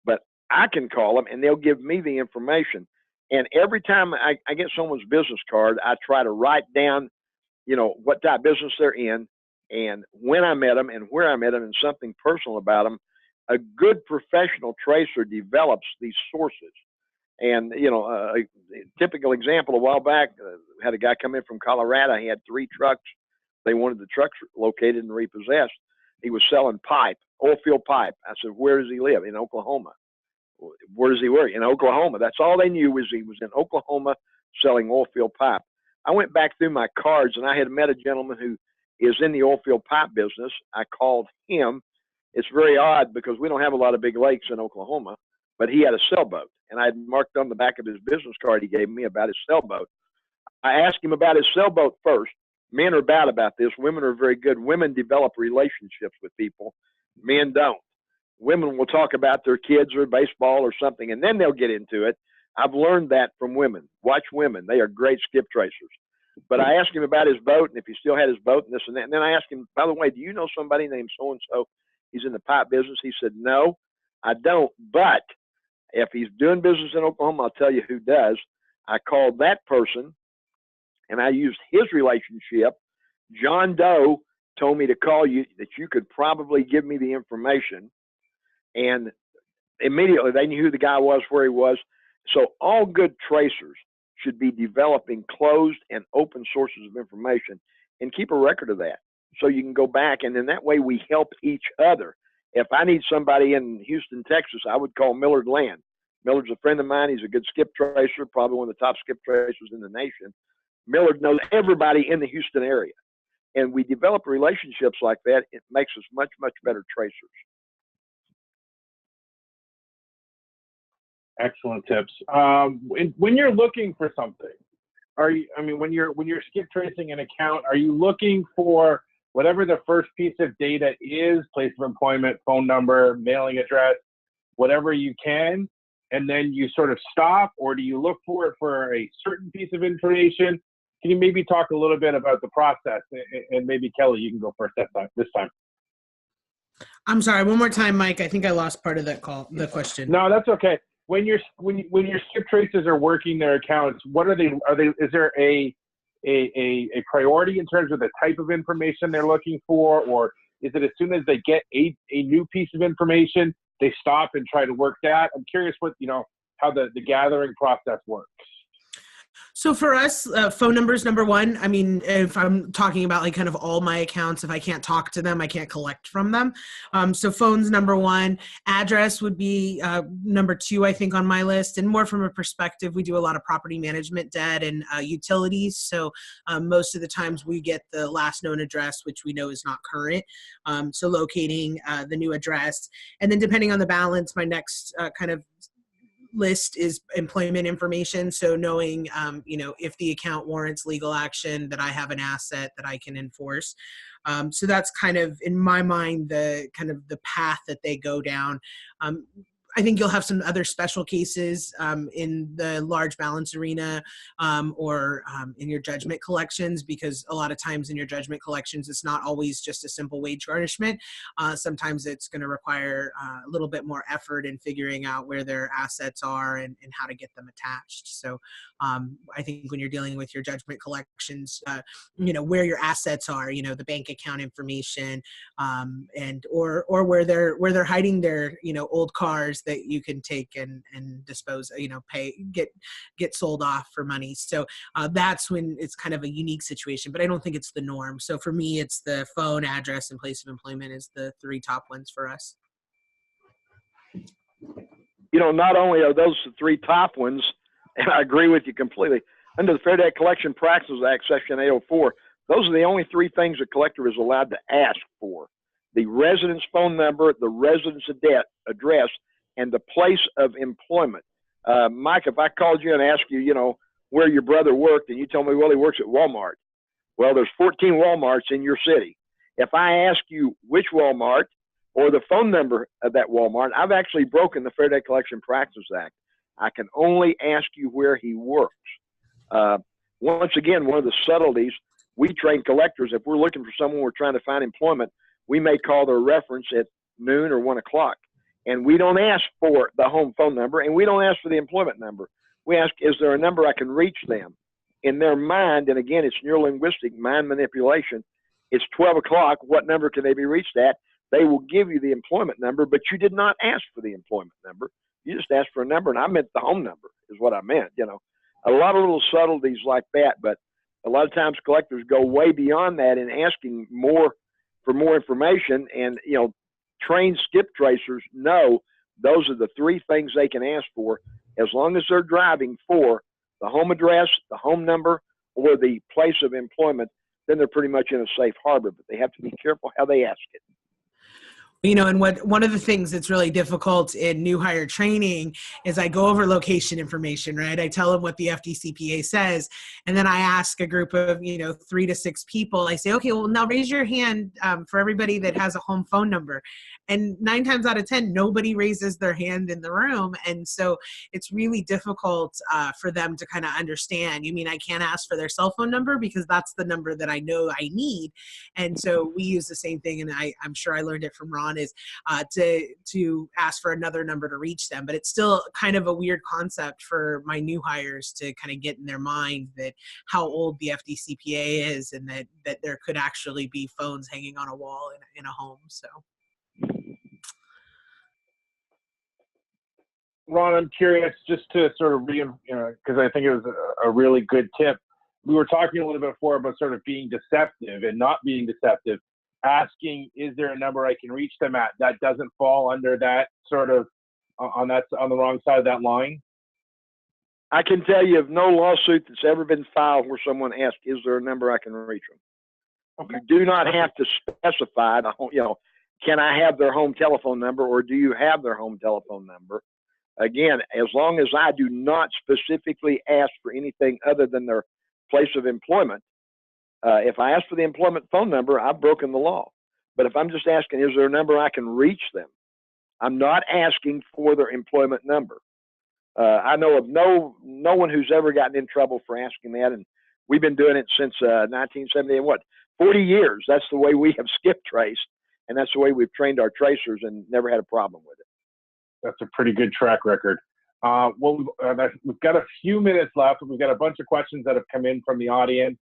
But I can call them and they'll give me the information. And every time I get someone's business card, I try to write down, what type of business they're in and when I met them and where I met them and something personal about them. A good professional tracer develops these sources. And, a typical example, a while back, had a guy come in from Colorado. He had 3 trucks. They wanted the trucks located and repossessed. He was selling pipe, oil field pipe. I said, where does he live? In Oklahoma. Where does he work? In Oklahoma. That's all they knew, was he was in Oklahoma selling oil field pipe. I went back through my cards, and I had met a gentleman who is in the oil field pipe business. I called him. It's very odd because we don't have a lot of big lakes in Oklahoma, but he had a sailboat, and I had marked on the back of his business card he gave me about his sailboat. I asked him about his sailboat first. Men are bad about this. Women are very good. Women develop relationships with people. Men don't. Women will talk about their kids or baseball or something, and then they'll get into it. I've learned that from women. Watch women. They are great skip tracers. But I asked him about his boat and if he still had his boat and this and that. And then I asked him, by the way, do you know somebody named so-and-so? He's in the pipe business. He said, no, I don't. But if he's doing business in Oklahoma, I'll tell you who does. I called that person, and I used his relationship. John Doe told me to call you, that you could probably give me the information. And immediately they knew who the guy was, where he was. So all good tracers should be developing closed and open sources of information, and keep a record of that so you can go back, and then that way we help each other. If I need somebody in Houston, Texas, I would call Millard Land. Millard's a friend of mine. He's a good skip tracer, probably one of the top skip tracers in the nation. Millard knows everybody in the Houston area. And we develop relationships like that. It makes us much, much better tracers. Excellent tips. When you're looking for something, when you're skip tracing an account, are you looking for whatever the first piece of data is, place of employment, phone number, mailing address, whatever you can, and then you sort of stop, or do you look for it for a certain piece of information? Can you maybe talk a little bit about the process? And maybe Kelly, you can go first this time. I'm sorry, one more time, Mike. I think I lost part of that the question. No, that's okay. When your skip tracers are working their accounts, what are they? Is there a priority in terms of the type of information they're looking for, or is it as soon as they get a new piece of information, they stop and try to work that? I'm curious how the gathering process works. So for us, phone numbers, number one. I mean, if I'm talking about like kind of all my accounts, if I can't talk to them, I can't collect from them. So phone's number one. Address would be number two, I think, on my list. And more from a perspective, we do a lot of property management debt and utilities. So most of the times we get the last known address, which we know is not current. So locating the new address. And then depending on the balance, my next kind of list is employment information. So knowing, if the account warrants legal action, that I have an asset that I can enforce. So that's kind of, in my mind, the path that they go down. I think you'll have some other special cases in the large balance arena or in your judgment collections, because a lot of times in your judgment collections, it's not always just a simple wage garnishment. Sometimes it's going to require a little bit more effort in figuring out where their assets are and how to get them attached. So I think when you're dealing with your judgment collections, where your assets are, the bank account information, and or where they're hiding their old cars that you can take and dispose, get sold off for money. So that's when it's kind of a unique situation, but I don't think it's the norm. So for me, it's the phone, address, and place of employment is the three top ones for us. Not only are those the three top ones, and I agree with you completely, under the Fair Debt Collection Practices Act, Section 804, those are the only three things a collector is allowed to ask for: the resident's phone number, the resident's address, and the place of employment. Mike, if I called you and asked you, where your brother worked, and you told me, well, he works at Walmart. Well, there's 14 Walmarts in your city. If I ask you which Walmart or the phone number of that Walmart, I've actually broken the Fair Debt Collection Practices Act. I can only ask you where he works. Once again, one of the subtleties, we train collectors, if we're looking for someone we're trying to find employment, we may call their reference at noon or 1 o'clock. And we don't ask for the home phone number, and we don't ask for the employment number. We ask, is there a number I can reach them? In their mind, and again, it's neurolinguistic mind manipulation, it's 12 o'clock, what number can they be reached at? They will give you the employment number, but you did not ask for the employment number. You just asked for a number, and I meant the home number is what I meant. A lot of little subtleties like that, but a lot of times collectors go way beyond that in asking for more information, and trained skip tracers know those are the three things they can ask for as long as they're driving for the home address, the home number, or the place of employment. Then they're pretty much in a safe harbor, but they have to be careful how they ask it. And one of the things that's really difficult in new hire training is I go over location information, right? I tell them what the FDCPA says, and then I ask a group of 3 to 6 people. I say, okay, well, now raise your hand for everybody that has a home phone number. And 9 times out of 10, nobody raises their hand in the room. And so it's really difficult for them to kind of understand. You mean I can't ask for their cell phone number because that's the number that I know I need. And so we use the same thing. And I'm sure I learned it from Ron, is to ask for another number to reach them. But it's still kind of a weird concept for my new hires to kind of get in their mind that how old the FDCPA is, and that there could actually be phones hanging on a wall in a home. So. Ron, I'm curious, just to sort of because I think it was a really good tip. We were talking a little bit before about sort of being deceptive and not being deceptive. Asking, is there a number I can reach them at? That doesn't fall under that sort of on the wrong side of that line. I can tell you of no lawsuit that's ever been filed where someone asked, is there a number I can reach them? Okay. You do not have to specify can I have their home telephone number, or do you have their home telephone number? Again, as long as I do not specifically ask for anything other than their place of employment, if I ask for the employment phone number, I've broken the law. But if I'm just asking, is there a number I can reach them? I'm not asking for their employment number. I know of no one who's ever gotten in trouble for asking that, and we've been doing it since 1970. 40 years. That's the way we have skip traced, and that's the way we've trained our tracers and never had a problem with it. That's a pretty good track record. Well, we've got a few minutes left. We've got a bunch of questions that have come in from the audience.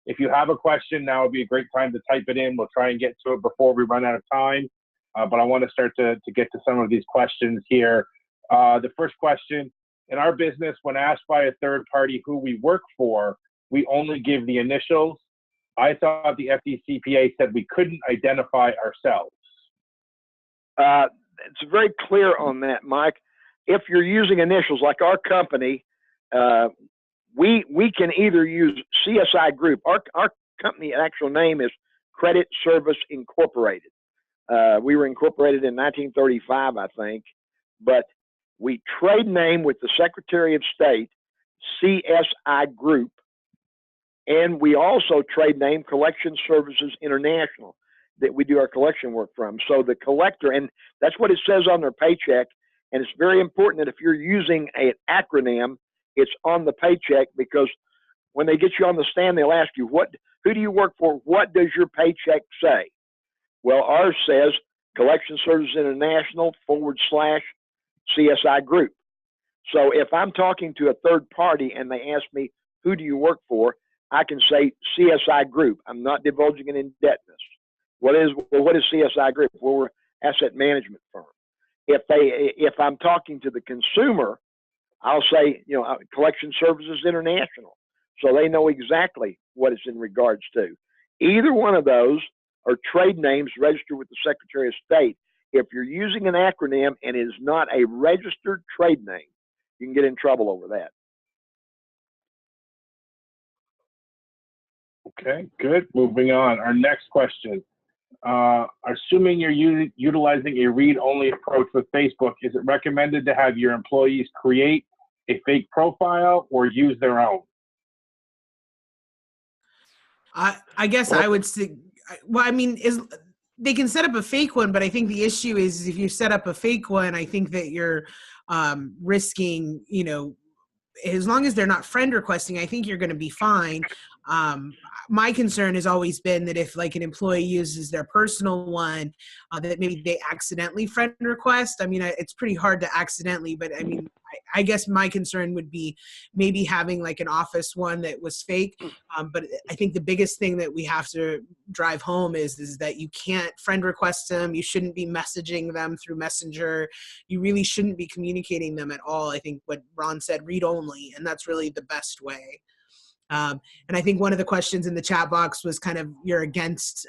If you have a question, now would be a great time to type it in. We'll try and get to it before we run out of time. But I want to start to get to some of these questions here. The first question, in our business, when asked by a third party who we work for, we only give the initials. I thought the FDCPA said we couldn't identify ourselves. It's very clear on that, Mike. If you're using initials like our company, we can either use CSI Group. Our company actual name is Credit Service Incorporated. We were incorporated in 1935, I think, but we trade name with the Secretary of State, CSI Group, and we also trade name Collection Services International that we do our collection work from. So the collector, and that's what it says on their paycheck, and it's very important that if you're using an acronym, it's on the paycheck, because when they get you on the stand, they'll ask you, who do you work for? What does your paycheck say? Well, ours says Collection Services International /CSI Group. So if I'm talking to a third party and they ask me, who do you work for? I can say CSI Group. I'm not divulging an indebtedness. What is CSI Group? Well, we're an asset management firm. If I'm talking to the consumer, I'll say, Collection Services International. So they know exactly what it's in regards to. Either one of those are trade names registered with the Secretary of State. If you're using an acronym and it is not a registered trade name, you can get in trouble over that. Okay, good. Moving on. Our next question. Assuming you're utilizing a read-only approach with Facebook, is it recommended to have your employees create a fake profile or use their own? I guess I would say, well, I mean, they can set up a fake one, but I think the issue is if you set up a fake one, I think that you're risking, as long as they're not friend requesting, I think you're going to be fine. My concern has always been that if like an employee uses their personal one, that maybe they accidentally friend request. I mean, it's pretty hard to accidentally, but I mean, I guess my concern would be maybe having like an office one that was fake. But I think the biggest thing that we have to drive home is that you can't friend request them. You shouldn't be messaging them through Messenger. You really shouldn't be communicating them at all. I think what Ron said, read only, and that's really the best way. And I think one of the questions in the chat box was kind of you're against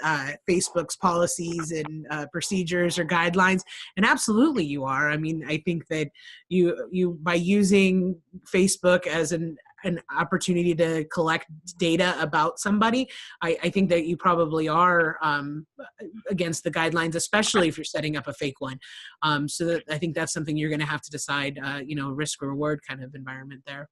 Facebook's policies and procedures or guidelines, and absolutely you are. I mean, I think that you by using Facebook as an opportunity to collect data about somebody, I think that you probably are against the guidelines, especially if you're setting up a fake one. So that I think that's something you're going to have to decide, risk reward kind of environment there.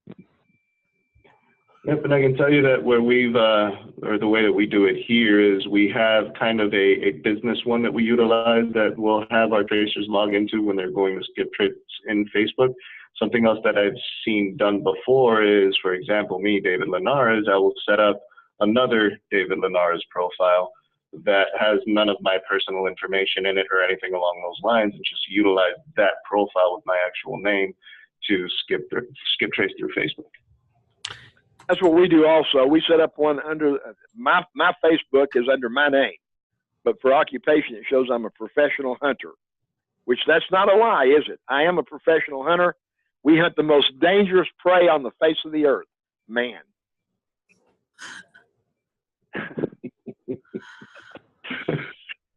Yep, and I can tell you that where or the way that we do it here is we have kind of a business one that we utilize that we'll have our tracers log into when they're going to Skiptrace in Facebook. Something else that I've seen done before is, for example, me, David Linares, I will set up another David Linares profile that has none of my personal information in it or anything along those lines, and just utilize that profile with my actual name to Skiptrace through Facebook. That's what we do also. We set up one under my Facebook is under my name, but for occupation it shows I'm a professional hunter, which that's not a lie, is it? I am a professional hunter. We hunt the most dangerous prey on the face of the earth, man.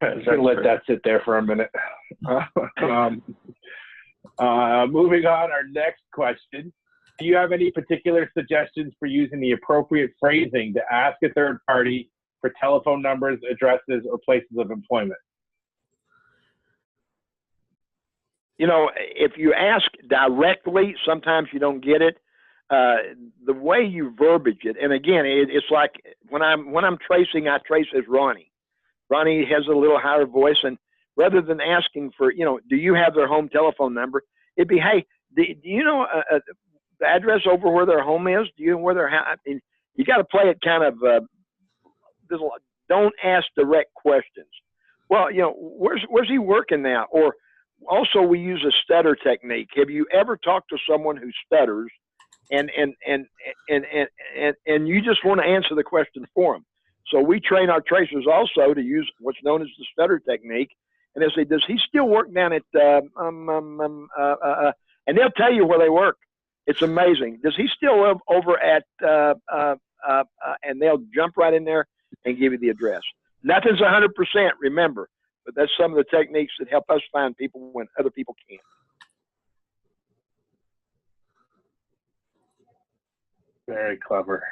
I'm going to let that sit there for a minute. Moving on, our next question. Do you have any particular suggestions for using the appropriate phrasing to ask a third party for telephone numbers, addresses, or places of employment? If you ask directly, sometimes you don't get it. The way you verbiage it, and again, it's like when I'm tracing, I trace as Ronnie. Ronnie has a little higher voice, and rather than asking for, do you have their home telephone number? It'd be, hey, do you know the address over where their home is? Do you know where their house? You got to play it kind of. Don't ask direct questions. well, where's he working now? Or also we use a stutter technique. Have you ever talked to someone who stutters and you just want to answer the question for them? So we train our tracers also to use what's known as the stutter technique. And they say, does he still work down at, and they'll tell you where they work. It's amazing. Does he still live over at, and they'll jump right in there and give you the address. Nothing's 100%, remember, but that's some of the techniques that help us find people when other people can't. Very clever.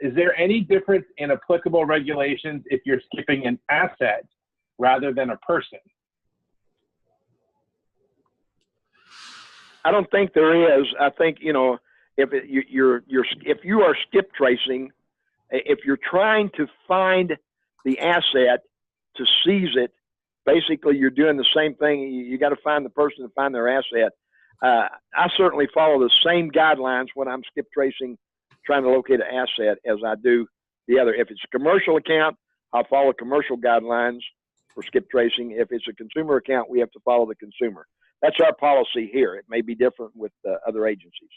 Is there any difference in applicable regulations if you're skipping an asset rather than a person? I don't think there is. I think, if you are skip tracing, if you're trying to find the asset to seize it, basically you're doing the same thing. You got to find the person to find their asset. I certainly follow the same guidelines when I'm skip tracing, trying to locate an asset, as I do the other. If it's a commercial account, I'll follow commercial guidelines for skip tracing. If it's a consumer account, we have to follow the consumer. That's our policy here. It may be different with other agencies.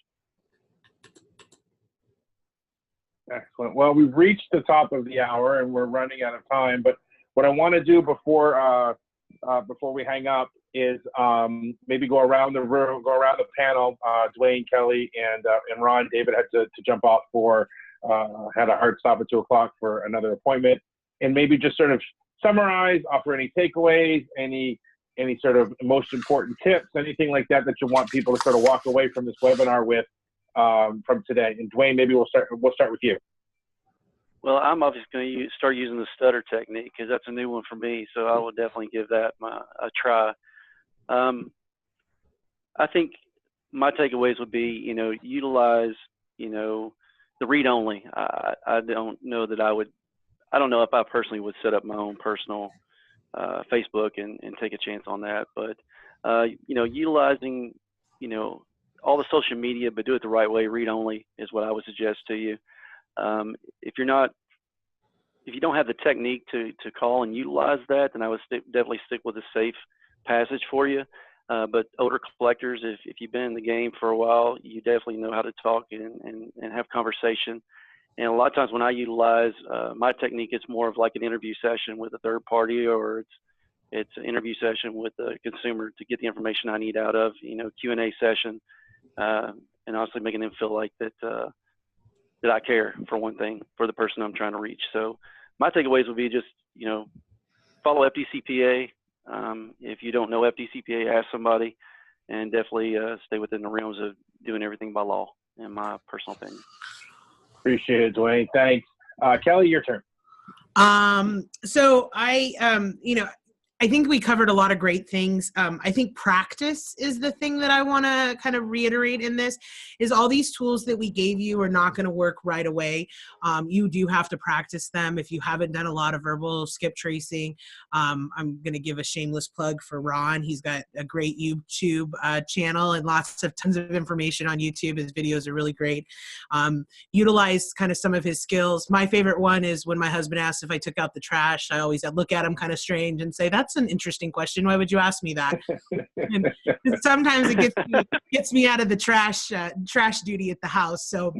Excellent. Well, we've reached the top of the hour and we're running out of time. But what I want to do before we hang up is maybe go around the room, go around the panel. Dwayne, Kelly, and Ron. David had to jump off for had a hard stop at 2 o'clock for another appointment, and maybe just sort of summarize, offer any takeaways, any sort of most important tips, anything like that you want people to sort of walk away from this webinar with from today. And Dwayne, maybe we'll start with you. Well, I'm obviously going to start using the stutter technique because that's a new one for me. So I will definitely give that a try. I think my takeaways would be, utilize, the read only. I don't know that I don't know if I personally would set up my own personal Facebook and take a chance on that. But, utilizing, all the social media, but do it the right way. Read only is what I would suggest to you. If you don't have the technique to call and utilize that, then I would definitely stick with a safe passage for you. But older collectors, if you've been in the game for a while, you definitely know how to talk and have conversation. And a lot of times when I utilize my technique, it's more of like an interview session with a third party, or it's an interview session with the consumer to get the information I need out of, Q&A session, and honestly making them feel like that I care, for one thing, for the person I'm trying to reach. So my takeaways would be just, follow FDCPA. If you don't know FDCPA, ask somebody, and definitely stay within the realms of doing everything by law, in my personal opinion. Appreciate it, Dwayne. Thanks. Kelly, your turn. So I think we covered a lot of great things. I think practice is the thing that I want to kind of reiterate in this, is all these tools that we gave you are not going to work right away. You do have to practice them. If you haven't done a lot of verbal skip tracing, I'm going to give a shameless plug for Ron. He's got a great YouTube channel and tons of information on YouTube. His videos are really great. Utilize kind of some of his skills. My favorite one is when my husband asks if I took out the trash, I always look at him kind of strange and say, that's an interesting question. Why would you ask me that? And sometimes it gets me out of the trash duty at the house. So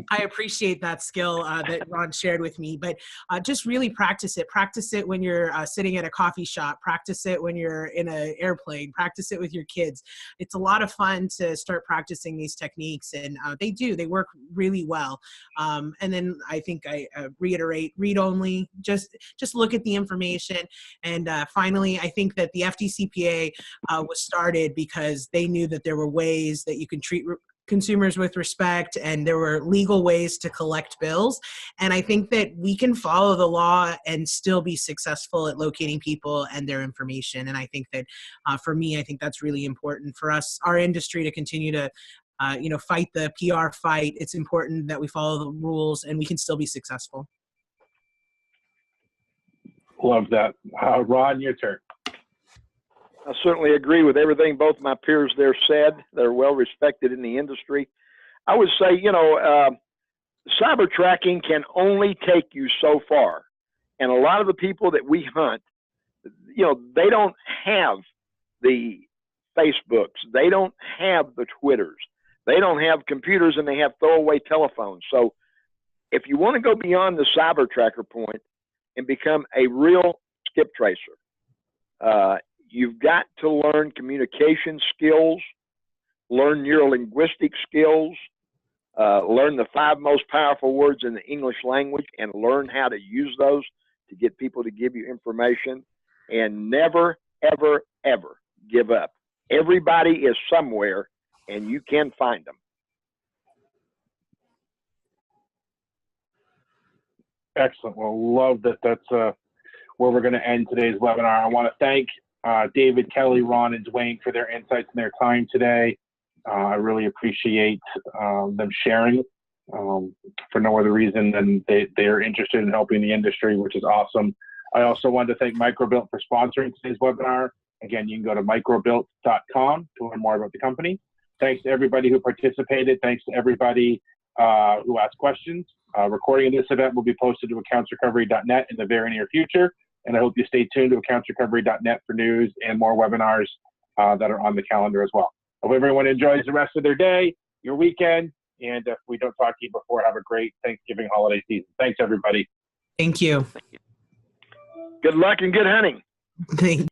I appreciate that skill that Ron shared with me. But just really practice it. Practice it when you're sitting at a coffee shop. Practice it when you're in an airplane. Practice it with your kids. It's a lot of fun to start practicing these techniques, and they work really well. And then I think I reiterate, read only. Just look at the information. And finally, I think that the FDCPA was started because they knew that there were ways that you can treat consumers with respect, and there were legal ways to collect bills. And I think that we can follow the law and still be successful at locating people and their information. And I think that for me, I think that's really important for us, our industry, to continue to fight the PR fight. It's important that we follow the rules and we can still be successful. Love that. Ron, your turn. I certainly agree with everything both my peers there said. They're well respected in the industry. I would say, cyber tracking can only take you so far. And a lot of the people that we hunt, they don't have the Facebooks. They don't have the Twitters. They don't have computers, and they have throwaway telephones. So if you want to go beyond the cyber tracker point and become a real skip tracer, you've got to learn communication skills, learn neurolinguistic skills, learn the 5 most powerful words in the English language, and learn how to use those to get people to give you information, and never, ever, ever give up. Everybody is somewhere, and you can find them. Excellent. Well, love that. That's where we're going to end today's webinar. I want to thank David, Kelly, Ron, and Dwayne for their insights and their time today. I really appreciate them sharing for no other reason than they're interested in helping the industry, which is awesome. I also wanted to thank Microbuilt for sponsoring today's webinar. Again, you can go to microbuilt.com to learn more about the company. Thanks to everybody who participated. Thanks to everybody who asked questions. Recording of this event will be posted to accountsrecovery.net in the very near future. And I hope you stay tuned to accountsrecovery.net for news and more webinars that are on the calendar as well. Hope everyone enjoys the rest of their day, your weekend, and if we don't talk to you before, have a great Thanksgiving holiday season. Thanks, everybody. Thank you. Good luck and good hunting. Thank